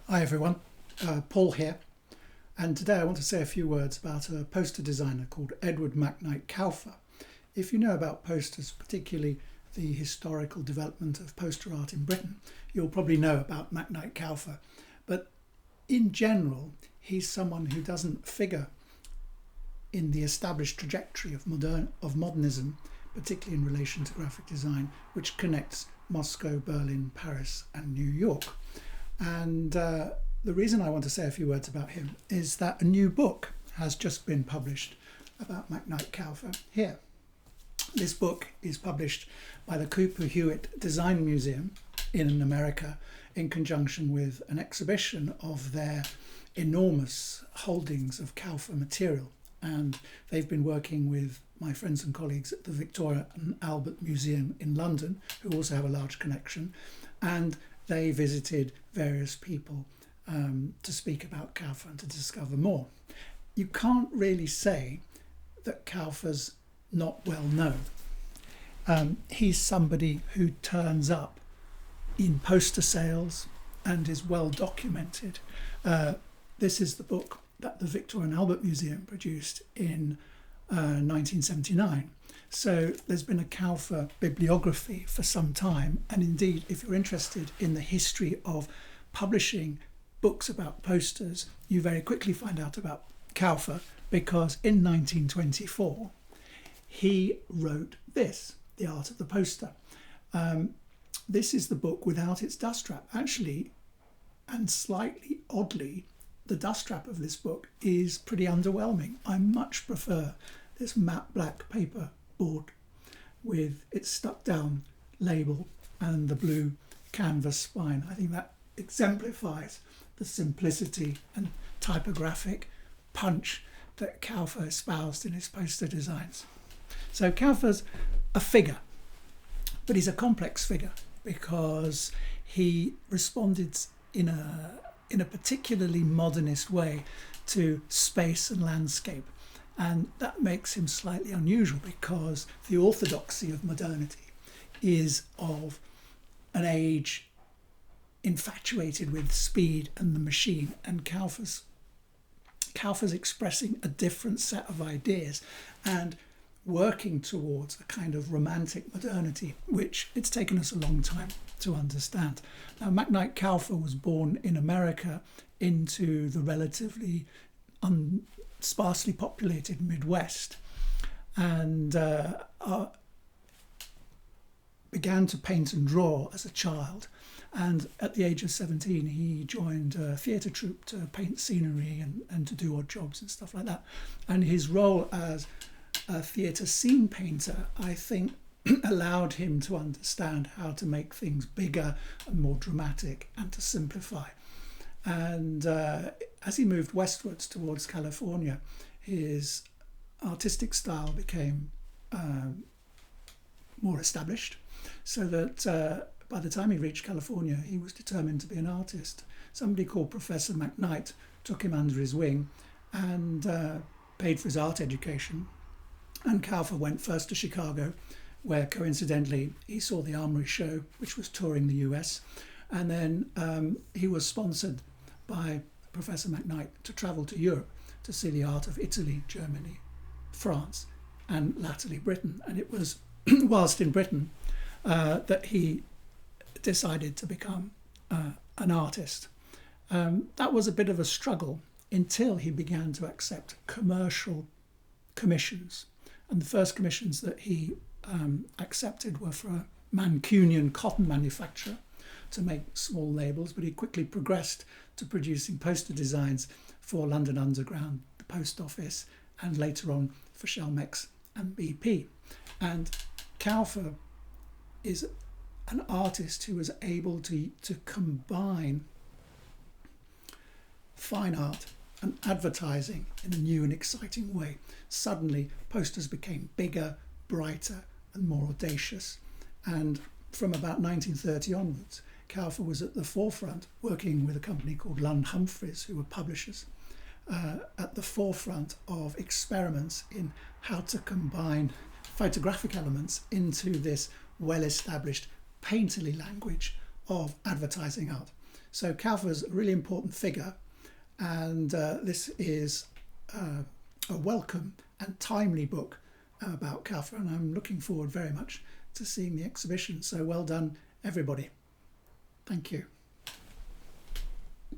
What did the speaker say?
Hi everyone, Paul here, and today I want to say a few words about a poster designer called Edward McKnight Kauffer. If you know about posters, particularly the historical development of poster art in Britain, you'll probably know about McKnight Kauffer. But in general, he's someone who doesn't figure in the established trajectory of modernism, particularly in relation to graphic design, which connects Moscow, Berlin, Paris and New York. And the reason I want to say a few words about him is that a new book has just been published about McKnight Kauffer here. This book is published by the Cooper Hewitt Design Museum in America in conjunction with an exhibition of their enormous holdings of Kauffer material. And they've been working with my friends and colleagues at the Victoria and Albert Museum in London, who also have a large connection, and they visited various people to speak about Kauffer and to discover more. You can't really say that Kauffer's not well known. He's somebody who turns up in poster sales and is well documented. This is the book that the Victoria and Albert Museum produced in 1979. So there's been a Kauffer bibliography for some time, and indeed if you're interested in the history of publishing books about posters, you very quickly find out about Kauffer, because in 1924 he wrote this, The Art of the Poster. This is the book without its dust wrap. Actually, and slightly oddly, the dust wrap of this book is pretty underwhelming. I much prefer this matte black paper board with its stuck down label and the blue canvas spine. I think that exemplifies the simplicity and typographic punch that Kauffer espoused in his poster designs. So Kauffer's a figure, but he's a complex figure because he responded in a particularly modernist way to space and landscape. And that makes him slightly unusual because the orthodoxy of modernity is of an age infatuated with speed and the machine. And Kauffer's expressing a different set of ideas and working towards a kind of romantic modernity, which it's taken us a long time to understand. Now, McKnight Kauffer was born in America into the relatively sparsely populated Midwest, and began to paint and draw as a child. And at the age of 17, he joined a theatre troupe to paint scenery and to do odd jobs and stuff like that. And his role as a theatre scene painter, I think, allowed him to understand how to make things bigger and more dramatic and to simplify. And as he moved westwards towards California, his artistic style became more established, so that by the time he reached California, he was determined to be an artist. Somebody called Professor McKnight took him under his wing and paid for his art education. And Kauffer went first to Chicago, where coincidentally he saw the Armory Show, which was touring the US. And then he was sponsored by Professor McKnight to travel to Europe to see the art of Italy, Germany, France, and latterly Britain. And it was whilst in Britain that he decided to become an artist. That was a bit of a struggle until he began to accept commercial commissions. And the first commissions that he accepted were for a Mancunian cotton manufacturer to make small labels, but he quickly progressed to producing poster designs for London Underground, the Post Office, and later on for Chelmex and BP. And Kauffer is an artist who was able to combine fine art and advertising in a new and exciting way. Suddenly, posters became bigger, brighter, and more audacious. And from about 1930 onwards, Kauffer was at the forefront, working with a company called Lund Humphreys, who were publishers, at the forefront of experiments in how to combine photographic elements into this well-established painterly language of advertising art. So Kauffer's a really important figure, and this is a welcome and timely book about Kauffer, and I'm looking forward very much to seeing the exhibition. So well done, everybody. Thank you.